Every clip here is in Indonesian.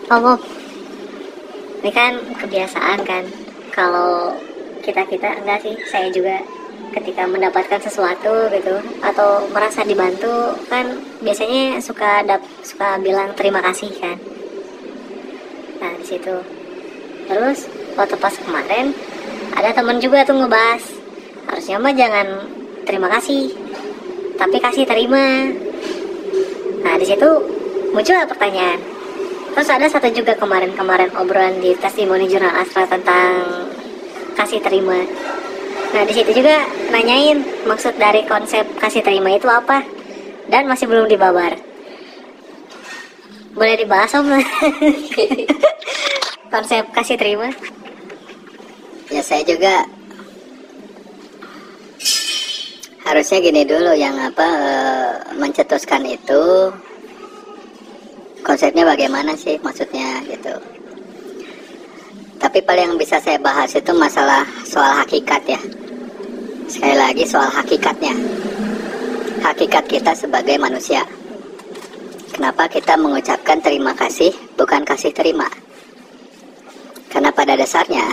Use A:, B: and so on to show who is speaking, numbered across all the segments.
A: Oh, ini kan kebiasaan kan. Kalau kita enggak sih, saya juga ketika mendapatkan sesuatu gitu atau merasa dibantu kan biasanya suka bilang terima kasih kan. Nah, di situ. Terus waktu pas kemarin ada temen juga tuh ngebahas, harusnya mah jangan terima kasih, tapi kasih terima. Nah, di situ muncul pertanyaan. Terus ada satu juga kemarin obrolan di testimoni jurnal Astra tentang kasih terima. Nah, di situ juga nanyain maksud dari konsep kasih terima itu apa, dan masih belum dibabar. Boleh dibahas om? Konsep kasih terima.
B: Ya saya juga harusnya gini dulu yang mencetuskan itu konsepnya bagaimana sih maksudnya gitu. Tapi paling yang bisa saya bahas itu masalah soal hakikat ya. Sekali lagi soal hakikatnya. Hakikat kita sebagai manusia. Kenapa kita mengucapkan terima kasih bukan kasih terima? Karena pada dasarnya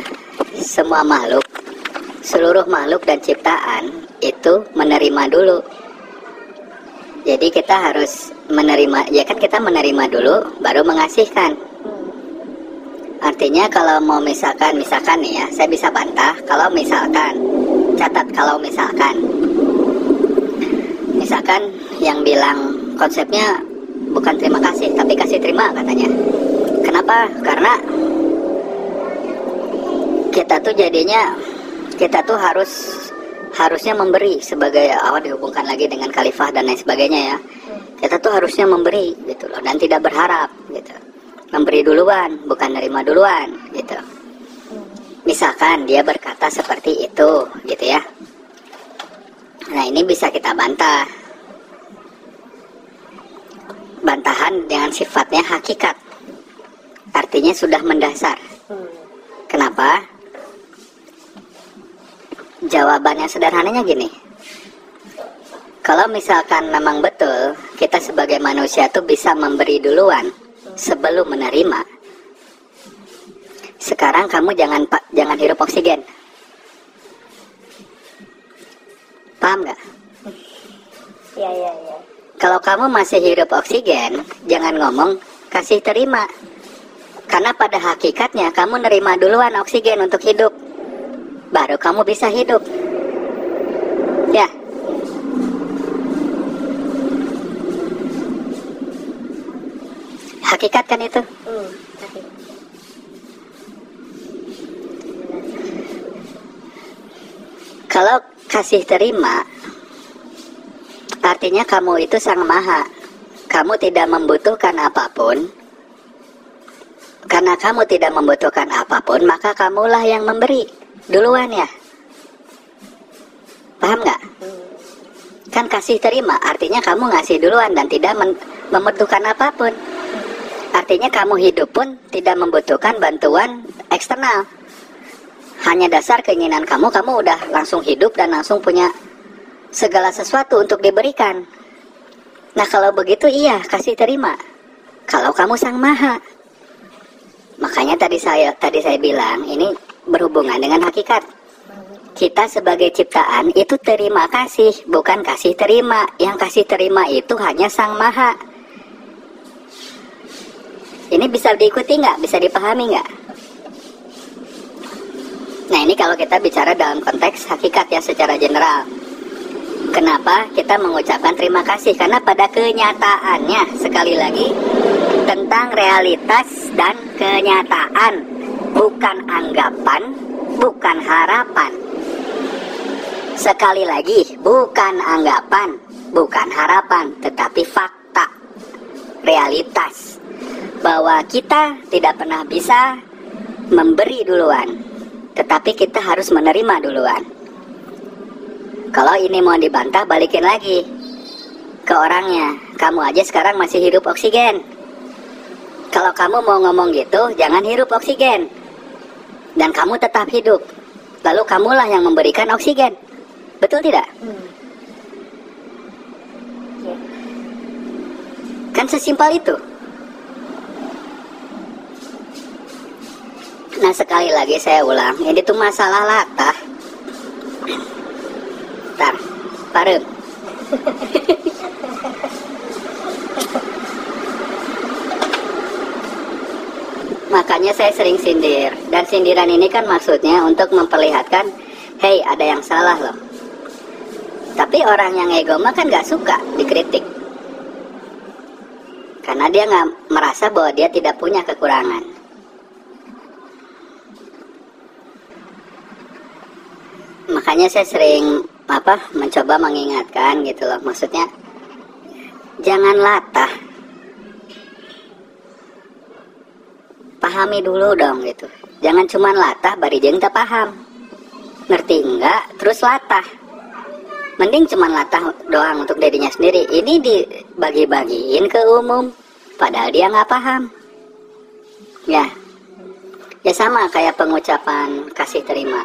B: semua makhluk, seluruh makhluk dan ciptaan itu menerima dulu. Jadi kita harus menerima, ya kan kita menerima dulu baru mengasihkan. Artinya kalau mau misalkan nih ya, saya bisa bantah kalau misalkan, catat kalau misalkan yang bilang konsepnya bukan terima kasih tapi kasih terima katanya. Kenapa? Karena kita tuh harusnya memberi sebagai dihubungkan lagi dengan khalifah dan lain sebagainya ya. Kita tuh harusnya memberi gitu loh dan tidak berharap gitu. Memberi duluan bukan nerima duluan gitu. Misalkan dia berkata seperti itu gitu ya. Nah, ini bisa kita bantah. Bantahan dengan sifatnya hakikat. Artinya sudah mendasar. Kenapa? Jawabannya sederhananya gini. Kalau misalkan memang betul kita sebagai manusia tuh bisa memberi duluan sebelum menerima. Sekarang kamu jangan hirup oksigen. Paham nggak?
A: Iya.
B: Kalau kamu masih hirup oksigen, jangan ngomong kasih terima. Karena pada hakikatnya kamu nerima duluan oksigen untuk hidup. Baru kamu bisa hidup. Ya. Hakikat kan itu? Kalau kasih terima, artinya kamu itu sang maha. Kamu tidak membutuhkan apapun. Karena kamu tidak membutuhkan apapun, maka kamulah yang memberi duluan ya. Paham nggak? Kan kasih terima, artinya kamu ngasih duluan dan tidak membutuhkan apapun. Artinya kamu hidup pun tidak membutuhkan bantuan eksternal. Hanya dasar keinginan kamu udah langsung hidup dan langsung punya segala sesuatu untuk diberikan. Nah, kalau begitu iya, kasih terima. Kalau kamu sang maha. Makanya tadi saya bilang ini berhubungan dengan hakikat. Kita sebagai ciptaan itu terima kasih, bukan kasih terima. Yang kasih terima itu hanya sang maha. Ini bisa diikuti nggak? Bisa dipahami nggak? Nah, ini kalau kita bicara dalam konteks hakikat ya secara general. Kenapa kita mengucapkan terima kasih? Karena pada kenyataannya, sekali lagi, tentang realitas dan kenyataan. Bukan anggapan, bukan harapan. Sekali lagi, bukan anggapan, bukan harapan, tetapi fakta, realitas. Bahwa kita tidak pernah bisa memberi duluan, tetapi kita harus menerima duluan. Kalau ini mau dibantah, balikin lagi ke orangnya. Kamu aja sekarang masih hirup oksigen. Kalau kamu mau ngomong gitu, jangan hirup oksigen. Dan kamu tetap hidup. Lalu kamulah yang memberikan oksigen. Betul tidak? Kan sesimpel itu. Nah sekali lagi saya ulang, ini tuh masalah latah. Ntar, parem. Makanya saya sering sindir. Dan sindiran ini kan maksudnya untuk memperlihatkan, hey ada yang salah loh. Tapi orang yang ego mah kan gak suka dikritik. Karena dia gak merasa bahwa dia tidak punya kekurangan. Makanya saya sering mencoba mengingatkan gitu loh. Maksudnya jangan latah. Pahami dulu dong gitu. Jangan cuma latah bari jeung teu paham. Ngerti enggak terus latah. Mending cuma latah doang untuk dirinya sendiri. Ini dibagi-bagiin ke umum padahal dia nggak paham. Ya sama kayak pengucapan kasih terima.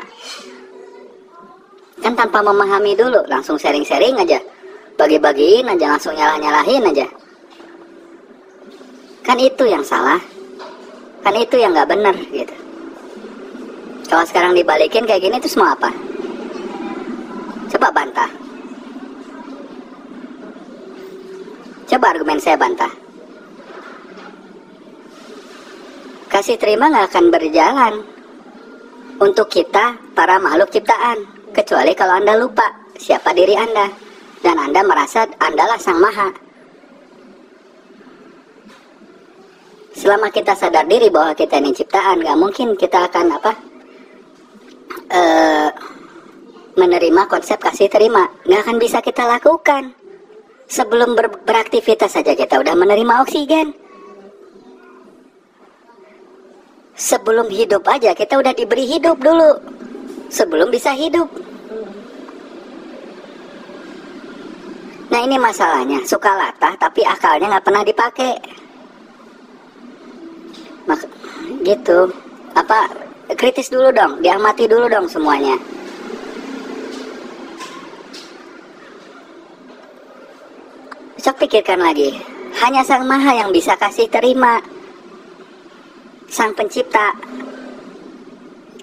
B: Kan tanpa memahami dulu, langsung sharing-sharing aja, bagi-bagiin aja, langsung nyalah-nyalahin aja. Kan itu yang salah, kan itu yang nggak bener gitu. Kalau sekarang dibalikin kayak gini terus mau apa? Coba bantah. Coba argumen saya bantah. Kasih terima nggak akan berjalan untuk kita para makhluk ciptaan. Kecuali kalau Anda lupa siapa diri Anda dan Anda merasa Andalah Sang Maha. Selama kita sadar diri bahwa kita ini ciptaan, gak mungkin kita akan menerima konsep kasih terima. Gak akan bisa kita lakukan. Sebelum beraktivitas saja kita udah menerima oksigen. Sebelum hidup aja kita udah diberi hidup dulu sebelum bisa hidup. Nah ini masalahnya, suka latah tapi akalnya nggak pernah dipakai. Gitu. Kritis dulu dong, diamati dulu dong semuanya. Sok pikirkan lagi. Hanya Sang Maha yang bisa kasih terima. Sang Pencipta.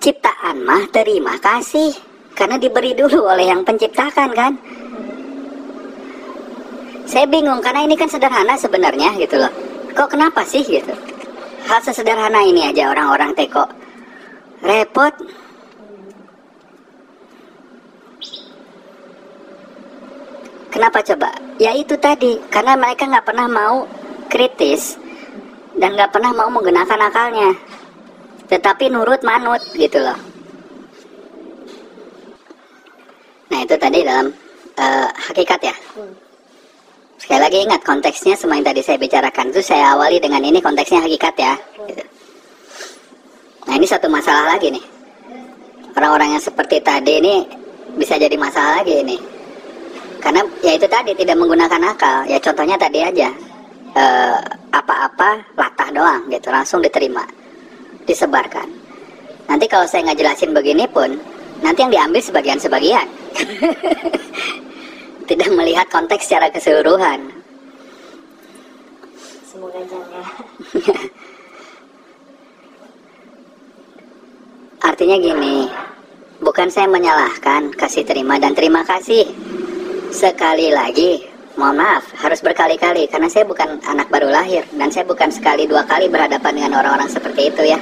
B: Ciptaan mah terima kasih karena diberi dulu oleh yang penciptakan kan. Saya bingung karena ini kan sederhana sebenarnya gitu loh. Kok kenapa sih gitu? Hal sesederhana ini aja orang-orang teko repot. Kenapa coba? Ya itu tadi, karena mereka nggak pernah mau kritis dan nggak pernah mau menggunakan akalnya, tetapi nurut manut gitu loh. Nah itu tadi dalam hakikat ya. Sekali lagi ingat konteksnya semua yang tadi saya bicarakan itu saya awali dengan ini konteksnya hakikat ya gitu. Nah ini satu masalah lagi nih. Orang-orang yang seperti tadi ini bisa jadi masalah lagi ini. Karena ya itu tadi tidak menggunakan akal. Ya contohnya tadi aja apa-apa latah doang gitu, langsung diterima, disebarkan. Nanti kalau saya nggak jelasin begini pun nanti yang diambil sebagian-sebagian. Tidak melihat konteks secara keseluruhan.
A: Semoga jangan.
B: Artinya gini, bukan saya menyalahkan kasih terima dan terima kasih. Sekali lagi, mohon maaf, harus berkali-kali karena saya bukan anak baru lahir dan saya bukan sekali dua kali berhadapan dengan orang-orang seperti itu ya.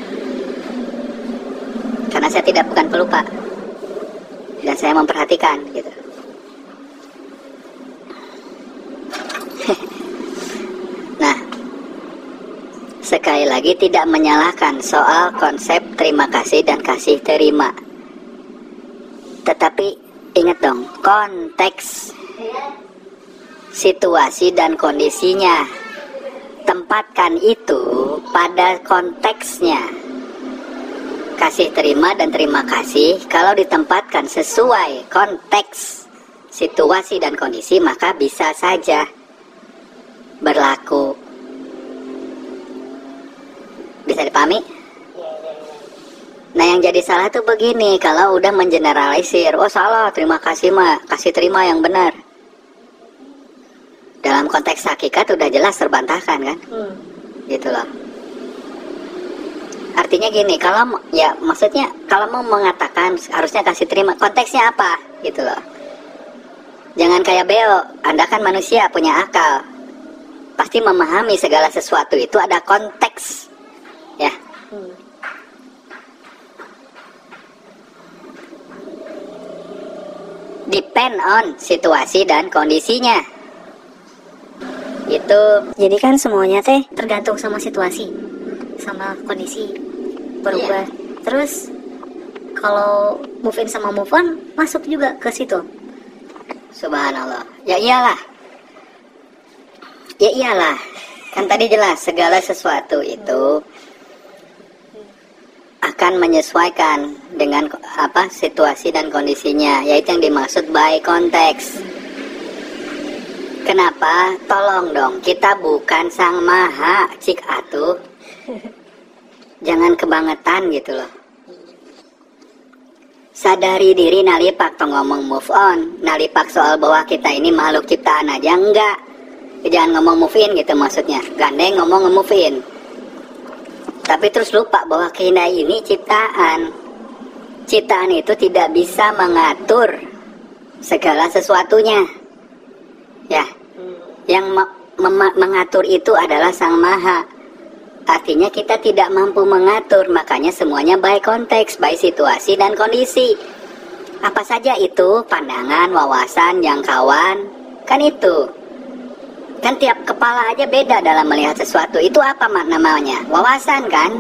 B: Karena saya bukan pelupa dan saya memperhatikan gitu. Nah, sekali lagi tidak menyalahkan soal konsep terima kasih dan kasih terima. Tetapi ingat dong, konteks, situasi dan kondisinya. Tempatkan itu pada konteksnya. Kasih terima dan terima kasih kalau ditempatkan sesuai konteks, situasi dan kondisi maka bisa saja berlaku. Bisa dipahami? Nah yang jadi salah tuh begini, kalau udah mengeneralisir, oh salah, terima kasih mah, kasih terima yang benar. Dalam konteks hakikat udah jelas terbantahkan kan? Gitu loh. Artinya artinya gini, kalau ya maksudnya kalau mau mengatakan harusnya kasih terima, konteksnya apa gitu loh. Jangan kayak Beo, Anda kan manusia punya akal, pasti memahami segala sesuatu itu ada konteks ya. Depend on situasi dan kondisinya. Itu
A: Jadi kan semuanya teh tergantung sama situasi, sama kondisi berubah. Terus kalau move in sama move on masuk juga ke situ.
B: subhanallah. Ya iyalah. Ya iyalah. Kan tadi jelas segala sesuatu itu akan menyesuaikan dengan apa situasi dan kondisinya, yaitu yang dimaksud by konteks. Kenapa? Tolong dong, kita bukan sang maha, cik atuh. Jangan kebangetan gitu loh. Sadari diri nalipak tong ngomong move on, nalipak soal bahwa kita ini makhluk ciptaan aja enggak. Jangan ngomong move in gitu maksudnya. Gandeng ngomong nge-move in. Tapi terus lupa bahwa kita ini ciptaan. Ciptaan itu tidak bisa mengatur segala sesuatunya. Ya, yang mengatur itu adalah Sang Maha. Artinya kita tidak mampu mengatur, makanya semuanya by konteks, by situasi dan kondisi. Apa saja itu? Pandangan, wawasan, jangkauan, kan itu. Kan tiap kepala aja beda dalam melihat sesuatu. Itu apa namanya? Wawasan kan?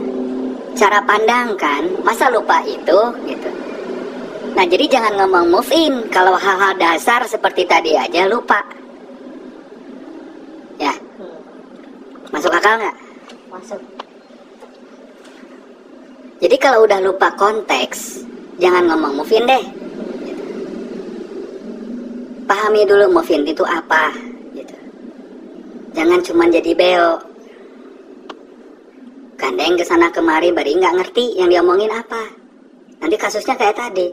B: Cara pandang kan? Masa lupa itu? Gitu. Nah jadi jangan ngomong move in kalau hal-hal dasar seperti tadi aja lupa. Ya, masuk akal nggak?
A: Masuk.
B: Jadi kalau udah lupa konteks, jangan ngomong move in deh. Pahami dulu move in itu apa. Gitu. Jangan cuma jadi beo. Gandeng kesana kemari, bari nggak ngerti yang diomongin apa. Nanti kasusnya kayak tadi.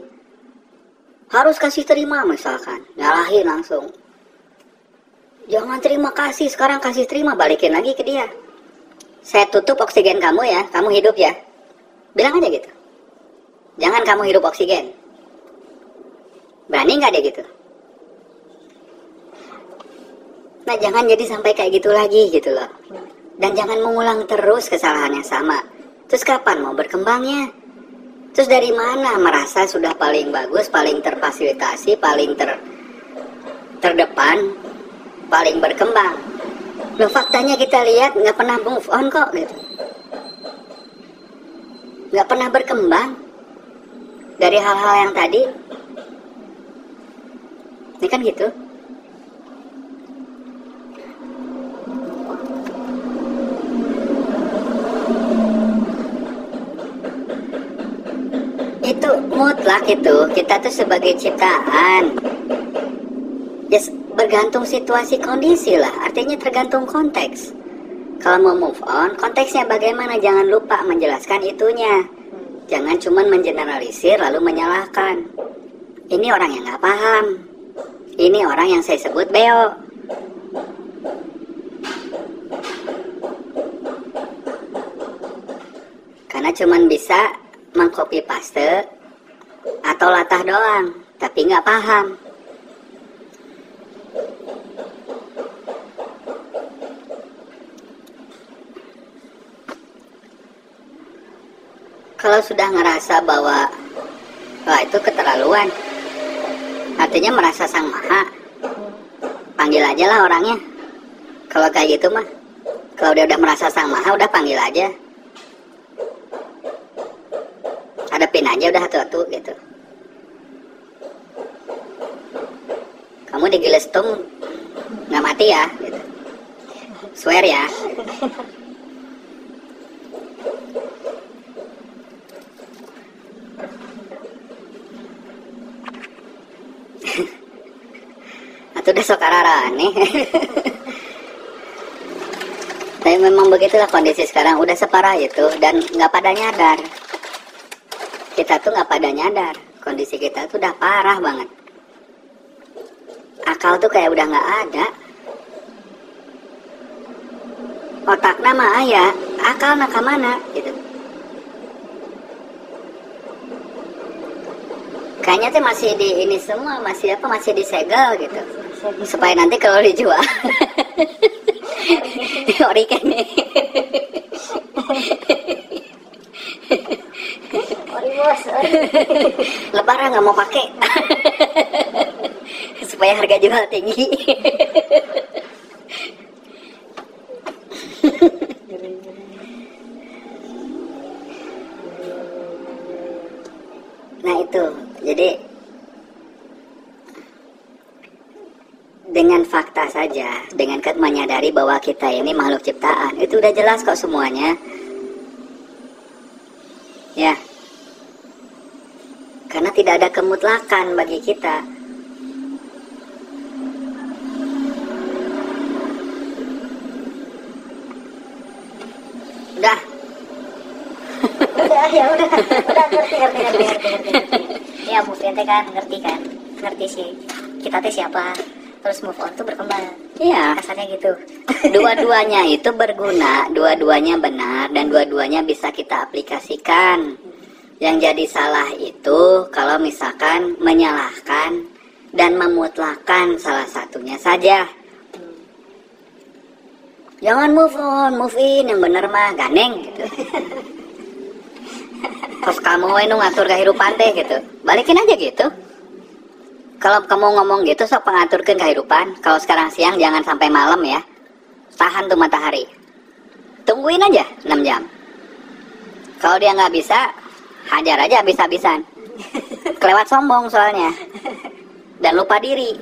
B: Harus kasih terima misalkan, nyalahin langsung. Jangan terima kasih, sekarang kasih terima, balikin lagi ke dia. Saya tutup oksigen kamu ya, kamu hidup ya. Bilang aja gitu. Jangan kamu hirup oksigen. Berani nggak dia gitu? Nah jangan jadi sampai kayak gitu lagi gitu loh. Dan jangan mengulang terus kesalahan yang sama. Terus kapan mau berkembangnya? Terus dari mana merasa sudah paling bagus, paling terfasilitasi, paling terdepan, paling berkembang? Loh faktanya kita lihat nggak pernah move on kok gitu. Nggak pernah berkembang dari hal-hal yang tadi. Ini kan gitu. Itu mutlak itu. Kita tuh sebagai ciptaan. Ya bergantung situasi kondisi lah. Artinya tergantung konteks. Kalau mau move on, konteksnya bagaimana? Jangan lupa menjelaskan itunya. Jangan cuma mengeneralisir lalu menyalahkan. Ini orang yang nggak paham. Ini orang yang saya sebut beo. Karena cuma bisa mengcopy paste atau latah doang, tapi nggak paham. Kalau sudah ngerasa bahwa wah itu keterlaluan, artinya merasa Sang Maha, panggil aja lah orangnya. Kalau kayak gitu mah, kalau dia udah merasa Sang Maha, udah panggil aja. Hadapin aja udah satu-satu gitu. Kamu digilestung nggak mati ya gitu. Swear ya. Atau udah sok nih. Tapi memang begitulah kondisi sekarang, udah separah itu dan nggak pada nyadar. Kita tuh nggak pada nyadar kondisi kita tuh udah parah banget. Akal tuh kayak udah nggak ada. Otak nama ayah, akal nak kemana gitu. Kayaknya tuh masih di ini semua, masih apa, masih disegel gitu. Supaya nanti kalau dijual ori kayaknya.
A: Ori bos, ori.
B: Lebaran nggak mau pakai. Supaya harga jual tinggi. Nah itu, jadi dengan fakta saja, dengan menyadari bahwa kita ini makhluk ciptaan, itu udah jelas kok semuanya. Ya, karena tidak ada kemutlakan bagi kita. Udah.
A: Udah ya udah ngerti. Ya move on kan ngerti sih kita teh siapa, terus move on tuh berkembang.
B: Iya.
A: Kasarnya gitu.
B: Dua-duanya itu berguna, dua-duanya benar, dan dua-duanya bisa kita aplikasikan. Yang jadi salah itu kalau misalkan menyalahkan dan memutlakan salah satunya saja. Jangan move on, move in, yang bener mah ganeng gitu. Terus kamu itu ngatur kehidupan teh gitu, balikin aja gitu. Kalau kamu ngomong gitu sok pengaturkan kehidupan. Kalau sekarang siang jangan sampai malam ya. Tahan tuh matahari. Tungguin aja 6 jam. Kalau dia nggak bisa, hajar aja habis-habisan. Kelewat sombong soalnya. Dan lupa diri.